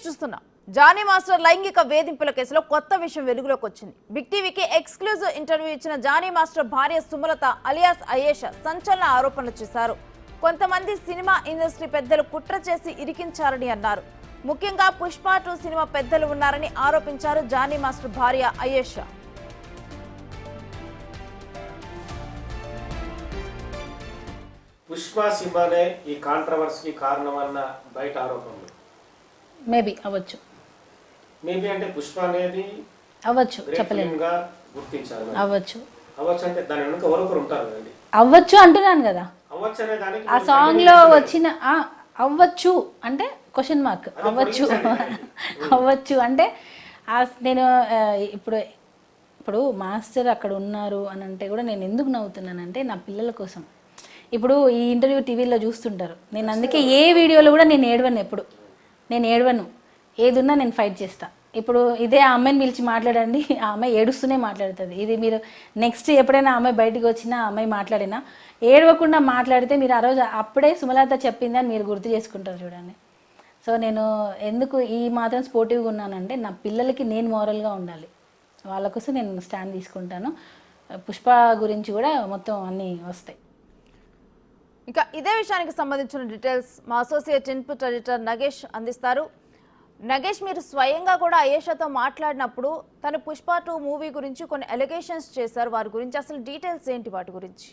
News చూస్తున్నాం. Johnny master లైంగిక వేధింపుల కేసులో కొత్త విషయం వెలుగులోకి వచ్చింది. బిగ్ టీవీకి ఎక్స్క్లూజివ్ ఇంటర్వ్యూ ఇచ్చిన జానీ మాస్టర్ భార్య సుమలత అలియాస్ అయేషా సంచలన ఆరోపణలు చేశారు. కొంతమంది సినిమా ఇండస్ట్రీ పెద్దలు కుట్ర చేసి ఇరికించారని అన్నారు. ముఖ్యంగా పుష్ప 2 సినిమా పెద్దలు ఉన్నారని ఆరోపించారు జానీ మాస్టర్ భార్య అయేషా. పుష్ప సినిమానే ఈ కాంట్రవర్సీకి కారణమన్న బయట ఆరోపణలు మేబీ అవ్వచ్చు. మేబీ అంటే పుష్ప అనేది అవ్వచ్చు, చెప్పలేముగా గుర్తించాలి. అవ్వచ్చు అవ్వచ్చు అంటే దాని వెనుక ఎవరొకరు ఉంటారు కదండి. అవ్వచ్చు అంటున్నాను కదా. అవ్వచ్చు అనే దానికి ఆ సాంగ్ లో వచ్చిన అవ్వచ్చు అంటే క్వశ్చన్ మార్క్. అవ్వచ్చు అవ్వచ్చు అంటే నేను ఇప్పుడు మాస్టర్ అక్కడ ఉన్నారు అని అంటే కూడా నేను ఎందుకు నవ్వుతున్నానంటే నా పిల్లల కోసం. ఇప్పుడు ఈ ఇంటర్వ్యూ టీవీలో చూస్తుంటారు. నేను అందుకే ఏ వీడియోలో కూడా నేను ఏడవను. ఏదున్నా నేను ఫైట్ చేస్తా. ఇప్పుడు ఇదే ఆ అమ్మాయిని పిలిచి మాట్లాడండి, ఆ అమ్మాయి ఏడుస్తూనే మాట్లాడుతుంది. ఇది మీరు నెక్స్ట్ ఎప్పుడైనా ఆ అమ్మాయి బయటకు వచ్చినా ఆ అమ్మాయి మాట్లాడినా ఏడవకుండా మాట్లాడితే మీరు ఆ రోజు అప్పుడే సుమలత చెప్పిందని మీరు గుర్తు చేసుకుంటారు చూడండి. సో నేను ఎందుకు ఈ మాత్రం స్పోర్టివ్గా ఉన్నానంటే నా పిల్లలకి నేను మోరల్గా ఉండాలి. వాళ్ళ కోసం నేను స్టాండ్ తీసుకుంటాను. పుష్ప గురించి కూడా మొత్తం అన్నీ వస్తాయి. ఇక ఇదే విషయానికి సంబంధించిన డీటెయిల్స్ మా అసోసియేట్ ఇన్పుట్ ఎడిటర్ నగేష్ అందిస్తారు. నగేష్, మీరు స్వయంగా కూడా అయేషాతో మాట్లాడినప్పుడు తను పుష్ప 2 మూవీ గురించి కొన్ని ఎలిగేషన్స్ చేశారు. వారి గురించి అసలు డీటెయిల్స్ ఏంటి వాటి గురించి?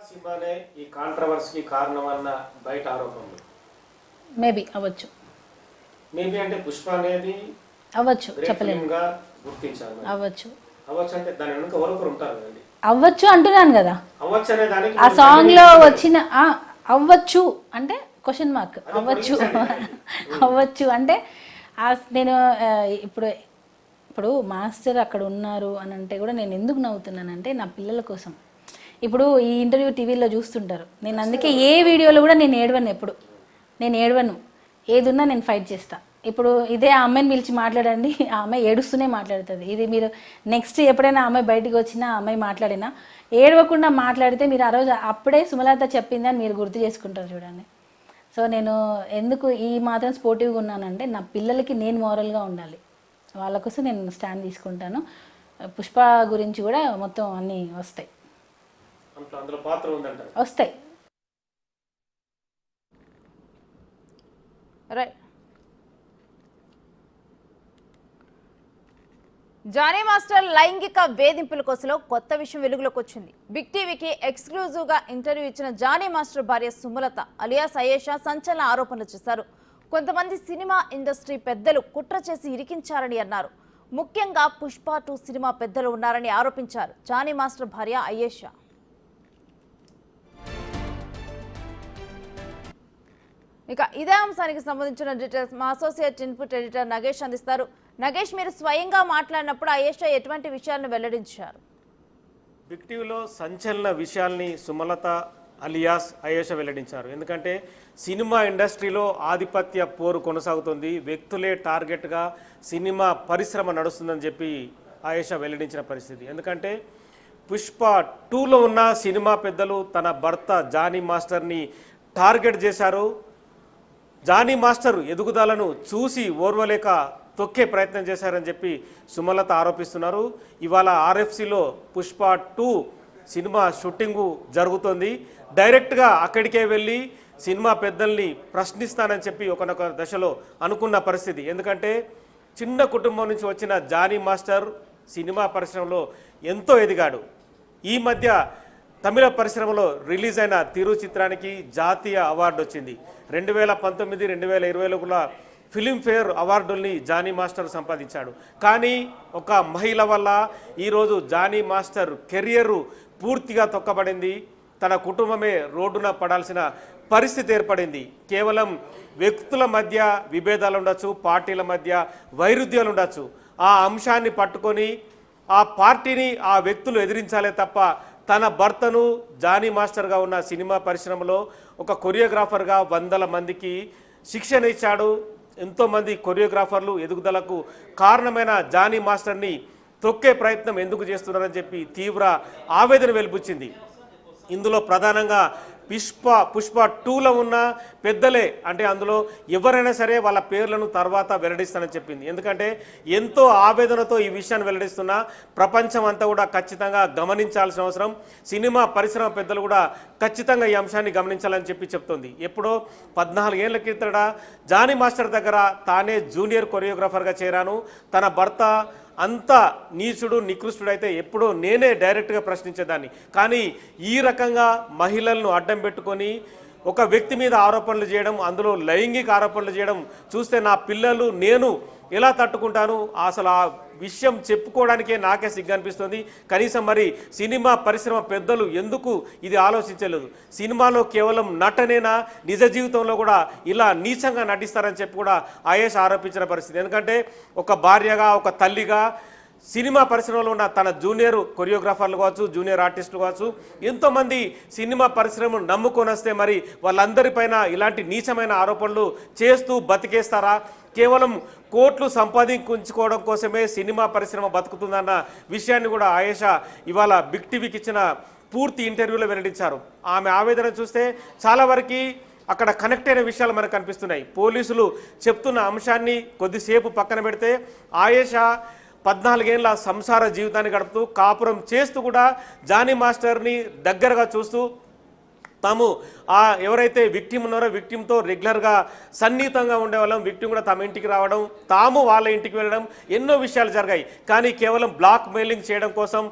సినిమానే ఈ కాంట్రవర్సీకి కారణమన్న బయట ఆరోపణలు మేబీ అవ్వచ్చు. మేబీ అంటే పుష్ప అనేది అవ్వచ్చు, చెప్పలేముగా గుర్తించాలి. అవ్వచ్చు. అవ్వచ్చు అంటే దాని వెనుక ఎవరొకరు ఉంటారు కదండి. అవ్వచ్చు అంటున్నాను కదా. అవ్వచ్చు అనే దానికి ఆ సాంగ్ లో వచ్చిన అవ్వచ్చు అంటే క్వశ్చన్ మార్క్. అవ్వచ్చు అంటే నేను ఇప్పుడు మాస్టర్ అక్కడ ఉన్నారు అని అంటే కూడా నేను ఎందుకు నవ్వుతున్నానంటే నా పిల్లల కోసం. ఇప్పుడు ఈ ఇంటర్వ్యూ టీవీలో చూస్తుంటారు. నేను అందుకే ఏ వీడియోలో కూడా నేను ఏడవను. ఏదున్నా నేను ఫైట్ చేస్తా. ఇప్పుడు ఇదే ఆ అమ్మాయిని పిలిచి మాట్లాడండి, ఆ అమ్మాయి ఏడుస్తూనే మాట్లాడుతుంది. ఇది మీరు నెక్స్ట్ ఎప్పుడైనా ఆ అమ్మాయి బయటకు వచ్చినా ఆ అమ్మాయి మాట్లాడినా ఏడవకుండా మాట్లాడితే మీరు ఆ రోజు అప్పుడే సుమలత చెప్పిందని మీరు గుర్తు చేసుకుంటారు చూడండి. సో నేను ఎందుకు ఈ మాత్రం స్పోర్టివ్గా ఉన్నానంటే నా పిల్లలకి నేను మోరల్గా ఉండాలి. వాళ్ళ కోసం నేను స్టాండ్ తీసుకుంటాను. పుష్ప గురించి కూడా మొత్తం అన్నీ వస్తాయి. వస్తాయి. రైట్. జానీ మాస్టర్ లైంగిక వేధింపుల కేసులో కొత్త విషయం వెలుగులోకి వచ్చింది. బిగ్ టీవీకి ఎక్స్క్లూజివ్ గా ఇంటర్వ్యూ ఇచ్చిన జానీ మాస్టర్ భార్య సుమలత అలియాస్ అయేషా సంచలన ఆరోపణలు చేశారు. కొంతమంది సినిమా ఇండస్ట్రీ పెద్దలు కుట్ర చేసి ఇరికించారని అన్నారు. ముఖ్యంగా పుష్ప 2 సినిమా పెద్దలు ఉన్నారని ఆరోపించారు జానీ మాస్టర్ భార్య అయేషా. ఇక ఇదే అంశానికి సంబంధించిన డీటెయిల్స్ మా అసోసియేట్ ఇన్పుట్ ఎడిటర్ నగేష్ అందిస్తారు. నగేష్, మీరు స్వయంగా మాట్లాడినప్పుడు అయేషా ఎటువంటి విషయాలను వెల్లడించారు? బిగ్ టీవీలో సంచలన విషయాల్ని సుమలత అలియాస్ అయేషా వెల్లడించారు. ఎందుకంటే సినిమా ఇండస్ట్రీలో ఆధిపత్య పోరు కొనసాగుతుంది. వ్యక్తులే టార్గెట్గా సినిమా పరిశ్రమ నడుస్తుందని చెప్పి అయేషా వెల్లడించిన పరిస్థితి. ఎందుకంటే పుష్ప 2లో ఉన్న సినిమా పెద్దలు తన భర్త జానీ మాస్టర్ని టార్గెట్ చేశారు. జానీ మాస్టర్ ఎదుగుదలను చూసి ఓర్వలేక తొక్కే ప్రయత్నం చేశారని చెప్పి సుమలత ఆరోపిస్తున్నారు. ఇవాళ ఆర్ఎఫ్సిలో పుష్ప 2 సినిమా షూటింగు జరుగుతుంది. డైరెక్ట్గా అక్కడికే వెళ్ళి సినిమా పెద్దల్ని ప్రశ్నిస్తానని చెప్పి ఒకనొక దశలో అనుకున్న పరిస్థితి. ఎందుకంటే చిన్న కుటుంబం నుంచి వచ్చిన జానీ మాస్టర్ సినిమా పరిశ్రమలో ఎంతో ఎదిగాడు. ఈ మధ్య తమిళ పరిశ్రమలో రిలీజ్ అయిన తిరు చిత్రానికి జాతీయ అవార్డు వచ్చింది. 2019, 2020లో కూడా ఫిలింఫేర్ అవార్డుల్ని జానీ మాస్టర్ సంపాదించాడు. కానీ ఒక మహిళ వల్ల ఈరోజు జానీ మాస్టర్ కెరియర్ పూర్తిగా తొక్కబడింది. తన కుటుంబమే రోడ్డున పడాల్సిన పరిస్థితి ఏర్పడింది. కేవలం వ్యక్తుల మధ్య విభేదాలు ఉండొచ్చు, పార్టీల మధ్య వైరుధ్యాలు ఉండొచ్చు. ఆ అంశాన్ని పట్టుకొని ఆ పార్టీని ఆ వ్యక్తులు ఎదిరించాలే తప్ప తన భర్తను జానీ మాస్టర్గా ఉన్న సినిమా పరిశ్రమలో ఒక కొరియోగ్రాఫర్గా వందల మందికి శిక్షణ ఇచ్చాడు. ఎంతోమంది కొరియోగ్రాఫర్లు ఎదుగుదలకు కారణమైన జానీ మాస్టర్ని తొక్కే ప్రయత్నం ఎందుకు చేస్తున్నారని చెప్పి తీవ్ర ఆవేదన వెలిబుచ్చింది. ఇందులో ప్రధానంగా పుష్ప 2లో ఉన్న పెద్దలే, అంటే అందులో ఎవరైనా సరే వాళ్ళ పేర్లను తర్వాత వెల్లడిస్తానని చెప్పింది. ఎందుకంటే ఎంతో ఆవేదనతో ఈ విషయాన్ని వెల్లడిస్తున్నా ప్రపంచం అంతా కూడా ఖచ్చితంగా గమనించాల్సిన అవసరం, సినిమా పరిశ్రమ పెద్దలు కూడా ఖచ్చితంగా ఈ అంశాన్ని గమనించాలని చెప్పి చెప్తుంది. ఎప్పుడో 14 ఏళ్ల క్రితట జానీ మాస్టర్ దగ్గర తానే జూనియర్ కొరియోగ్రాఫర్గా చేరాను, తన భర్త అంత నీచుడు నికృష్టుడైతే ఎప్పుడో నేనే డైరెక్ట్గా ప్రశ్నించేదాన్ని, కానీ ఈ రకంగా మహిళలను అడ్డం పెట్టుకొని ఒక వ్యక్తి మీద ఆరోపణలు చేయడం, అందులో లైంగిక ఆరోపణలు చేయడం చూస్తే నా పిల్లలు నేను ఎలా తట్టుకుంటాను? అసలు ఆ విషయం చెప్పుకోవడానికే నాకే సిగ్గు అనిపిస్తుంది. కనీసం మరి సినిమా పరిశ్రమ పెద్దలు ఎందుకు ఇది ఆలోచించలేదు? సినిమాలో కేవలం నటనేనా, నిజ జీవితంలో కూడా ఇలా నీచంగా నటిస్తారని చెప్పి కూడా ఆయేష ఆరోపించిన పరిస్థితి. ఎందుకంటే ఒక భార్యగా, ఒక తల్లిగా సినిమా పరిశ్రమలో ఉన్న తన జూనియర్ కొరియోగ్రాఫర్లు కావచ్చు, జూనియర్ ఆర్టిస్టులు కావచ్చు, ఎంతోమంది సినిమా పరిశ్రమను నమ్ముకొని వస్తే మరి వాళ్ళందరిపైన ఇలాంటి నీచమైన ఆరోపణలు చేస్తూ బతికేస్తారా? కేవలం కోట్లు సంపాదించుకోవడం కోసమే సినిమా పరిశ్రమ బతుకుతుందన్న విషయాన్ని కూడా ఆయేష ఇవాళ బిగ్ టీవీకి ఇచ్చిన పూర్తి ఇంటర్వ్యూలో వెల్లడించారు. ఆమె ఆవేదన చూస్తే చాలా వరకు అక్కడ కనెక్ట్ అయిన విషయాలు మనకు కనిపిస్తున్నాయి. పోలీసులు చెప్తున్న అంశాన్ని కొద్దిసేపు పక్కన పెడితే ఆయేష 14 ఏళ్ళ సంసార జీవితాన్ని గడుపుతూ కాపురం చేస్తూ కూడా జానీ మాస్టర్ని దగ్గరగా చూస్తూ తాము ఎవరైతే విక్టిమ్ ఉన్నారో విక్టిమ్తో రెగ్యులర్గా సన్నిహితంగా ఉండేవాళ్ళం, విక్టిమ్ కూడా తమ ఇంటికి రావడం, తాము వాళ్ళ ఇంటికి వెళ్ళడం, ఎన్నో విషయాలు జరిగాయి. కానీ కేవలం బ్లాక్ మెయిలింగ్ చేయడం కోసం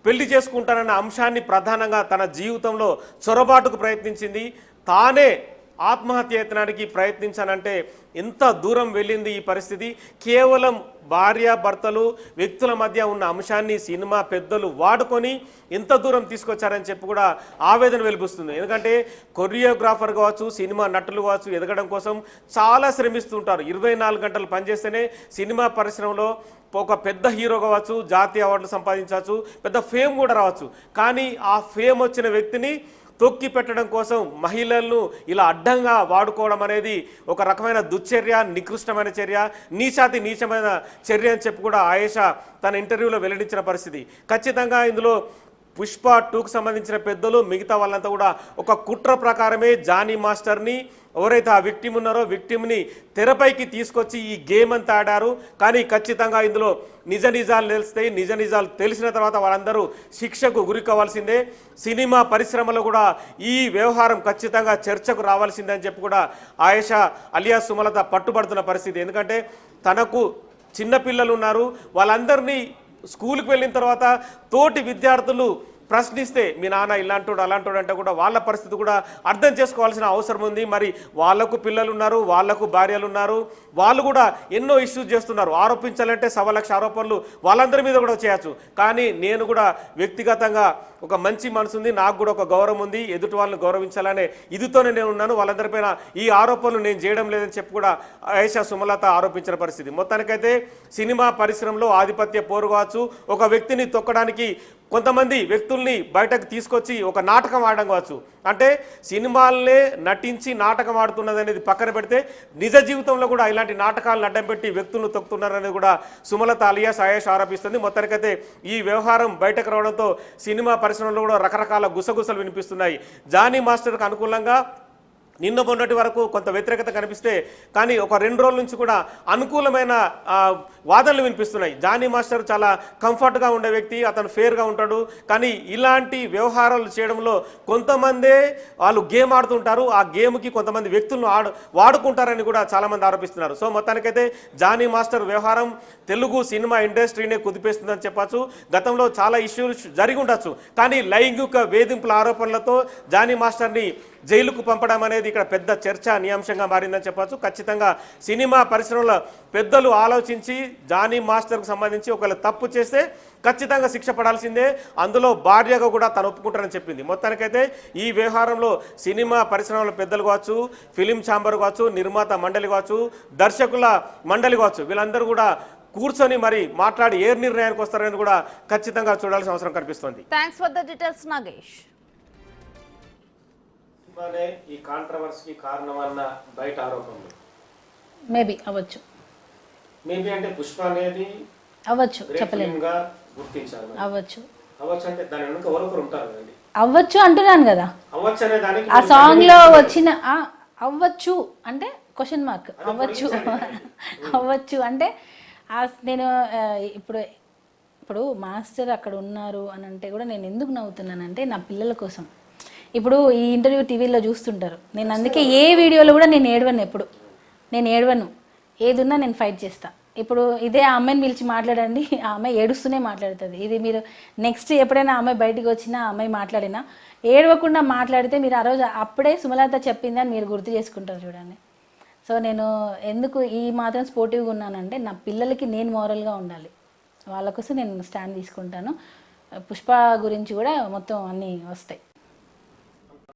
పెళ్లి చేసుకుంటానన్న అంశాన్ని ప్రధానంగా తన జీవితంలో చొరబాటుకు ప్రయత్నించింది. తానే ఆత్మహత్య యత్నానికి ప్రయత్నించానంటే ఎంత దూరం వెళ్ళింది ఈ పరిస్థితి? కేవలం భార్యాభర్తలు వ్యక్తుల మధ్య ఉన్న అంశాన్ని సినిమా పెద్దలు వాడుకొని ఎంత దూరం తీసుకొచ్చారని చెప్పి కూడా ఆవేదన వెలిపిస్తుంది. ఎందుకంటే కొరియోగ్రాఫర్ కావచ్చు, సినిమా నటులు కావచ్చు, ఎదగడం కోసం చాలా శ్రమిస్తుంటారు. 24 గంటలు పనిచేస్తేనే సినిమా పరిశ్రమలో ఒక పెద్ద హీరో కావచ్చు, జాతీయ అవార్డులు సంపాదించవచ్చు, పెద్ద ఫేమ్ కూడా రావచ్చు. కానీ ఆ ఫేమ్ వచ్చిన వ్యక్తిని తొక్కి పెట్టడం కోసం మహిళలను ఇలా అడ్డంగా వాడుకోవడం అనేది ఒక రకమైన దుశ్చర్య, నికృష్టమైన చర్య, నీచమైన చర్య అని చెప్పి కూడా ఆయేష తన ఇంటర్వ్యూలో వెల్లడించిన పరిస్థితి. ఖచ్చితంగా ఇందులో పుష్ప 2కు సంబంధించిన పెద్దలు మిగతా వాళ్ళంతా కూడా ఒక కుట్ర ప్రకారమే జానీ మాస్టర్ని, ఎవరైతే ఆ విక్టిమ్ ఉన్నారో విక్టిమ్ని తెరపైకి తీసుకొచ్చి ఈ గేమ్ అంతా ఆడారు. కానీ ఖచ్చితంగా ఇందులో నిజ నిజాలు తెలుస్తాయి. నిజ నిజాలు తెలిసిన తర్వాత వాళ్ళందరూ శిక్షకు గురి కావాల్సిందే. సినిమా పరిశ్రమలో కూడా ఈ వ్యవహారం ఖచ్చితంగా చర్చకు రావాల్సిందే అని చెప్పి కూడా ఆయేష అలియాస్ సుమలత పట్టుబడుతున్న పరిస్థితి. ఎందుకంటే తనకు చిన్నపిల్లలు ఉన్నారు, వాళ్ళందరినీ స్కూల్కి వెళ్ళిన తర్వాత తోటి విద్యార్థులు ప్రశ్నిస్తే మీ నాన్న ఇలాంటోడు అలాంటోడు అంటే కూడా వాళ్ళ పరిస్థితి కూడా అర్థం చేసుకోవాల్సిన అవసరం ఉంది. మరి వాళ్లకు పిల్లలు ఉన్నారు, వాళ్లకు భార్యలు ఉన్నారు, వాళ్ళు కూడా ఎన్నో ఇష్యూస్ చేస్తున్నారు. ఆరోపించాలంటే 1,00,000 ఆరోపణలు వాళ్ళందరి మీద కూడా చేయొచ్చు. కానీ నేను కూడా వ్యక్తిగతంగా ఒక మంచి మనసు ఉంది, నాకు కూడా ఒక గౌరవం ఉంది, ఎదుటి వాళ్ళని గౌరవించాలనే ఇదితోనే నేను ఉన్నాను, వాళ్ళందరిపైన ఈ ఆరోపణలు నేను చేయడం లేదని చెప్పి కూడా ఆయేష సుమలత ఆరోపించిన పరిస్థితి. మొత్తానికైతే సినిమా పరిశ్రమలో ఆధిపత్య పోరు కావచ్చు, ఒక వ్యక్తిని తొక్కడానికి కొంతమంది వ్యక్తుల్ని బయటకు తీసుకొచ్చి ఒక నాటకం ఆడడం కావచ్చు, అంటే సినిమాలనే నటించి నాటకం ఆడుతున్నది అనేది పక్కన పెడితే నిజ జీవితంలో కూడా ఇలాంటి నాటకాలను అడ్డం పెట్టి వ్యక్తులను తొక్కుతున్నారనేది కూడా సుమలత అలియాస్ ఆయేష ఆరోపిస్తుంది. మొత్తానికైతే ఈ వ్యవహారం బయటకు రావడంతో సినిమా పరిశ్రమలో కూడా రకరకాల గుసగుసలు వినిపిస్తున్నాయి. జానీ మాస్టర్కు అనుకూలంగా నిన్న మొన్నటి వరకు కొంత వ్యతిరేకత కనిపిస్తే కానీ ఒక 2 రోజుల నుంచి కూడా అనుకూలమైన వాదనలు వినిపిస్తున్నాయి. జానీ మాస్టర్ చాలా కంఫర్ట్గా ఉండే వ్యక్తి, అతను ఫేర్గా ఉంటాడు, కానీ ఇలాంటి వ్యవహారాలు చేయడంలో కొంతమందే వాళ్ళు గేమ్ ఆడుతుంటారు, ఆ గేమ్కి కొంతమంది వ్యక్తులను వాడుకుంటారని కూడా చాలామంది ఆరోపిస్తున్నారు. సో మొత్తానికైతే జానీ మాస్టర్ వ్యవహారం తెలుగు సినిమా ఇండస్ట్రీనే కుదిపేస్తుందని చెప్పచ్చు. గతంలో చాలా ఇష్యూస్ జరిగి ఉండొచ్చు, కానీ లైంగిక వేధింపుల ఆరోపణలతో జానీ మాస్టర్ని జైలుకు పంపడం అనేది ఇక్కడ పెద్ద చర్చానీయాంశంగా మారిందని చెప్పచ్చు. ఖచ్చితంగా సినిమా పరిశ్రమలో పెద్దలు ఆలోచించి జానీ మాస్టర్కు సంబంధించి ఒకవేళ తప్పు చేస్తే ఖచ్చితంగా శిక్ష పడాల్సిందే, అందులో భార్యగా కూడా తను ఒప్పుకుంటారని చెప్పింది. మొత్తానికైతే ఈ వ్యవహారంలో సినిమా పరిశ్రమల పెద్దలు కావచ్చు, ఫిలిం ఛాంబర్ కావచ్చు, నిర్మాత మండలి కావచ్చు, దర్శకుల మండలి కావచ్చు, వీళ్ళందరూ కూడా కూర్చొని మరి మాట్లాడి ఏ నిర్ణయానికి వస్తారని కూడా ఖచ్చితంగా చూడాల్సిన అవసరం కనిపిస్తోంది. Thanks for the details Nagesh. ఈ కాంట్రవర్సీకి కారణం అన్న బయట ఆరోపణలు మేబీ అవ్వచ్చు, మేబీ అంటే పుష్ప అనేది అవ్వచ్చు, చెప్పలేము, గుర్తించారు. అవ్వచ్చు అవ్వచ్చు అంటే దాని వెనుక ఎవరొకరు ఉంటారు కదండి. అవ్వచ్చు అంటున్నాను కదా, అవ్వచ్చు అనే దానికి ఆ సాంగ్ లో వచ్చిన అవ్వచ్చు అంటే క్వశ్చన్ మార్క్, అవ్వచ్చు అవ్వచ్చు అంటే నేను ఇప్పుడు ఇప్పుడు మాస్టర్ అక్కడ ఉన్నారు అని అంటే కూడా నేను ఎందుకు నవ్వుతున్నానంటే నా పిల్లల కోసం. ఇప్పుడు ఈ ఇంటర్వ్యూ టీవీలో చూస్తుంటారు, నేను అందుకే ఏ వీడియోలో కూడా నేను ఏడవను, ఏదున్నా నేను ఫైట్ చేస్తా. ఇప్పుడు ఇదే ఆ అమ్మాయిని పిలిచి మాట్లాడండి, ఆ అమ్మాయి ఏడుస్తూనే మాట్లాడుతుంది. ఇది మీరు నెక్స్ట్ ఎప్పుడైనా ఆ అమ్మాయి బయటకు వచ్చినా ఆ అమ్మాయి మాట్లాడినా ఏడవకుండా మాట్లాడితే మీరు ఆ రోజు అప్పుడే సుమలత చెప్పిందని మీరు గుర్తు చేసుకుంటారు చూడండి. సో నేను ఎందుకు ఈ మాత్రం స్పోర్టివ్గా ఉన్నానంటే నా పిల్లలకి నేను మోరల్గా ఉండాలి, వాళ్ళ కోసం నేను స్టాండ్ తీసుకుంటాను. పుష్ప గురించి కూడా మొత్తం అన్నీ వస్తాయి.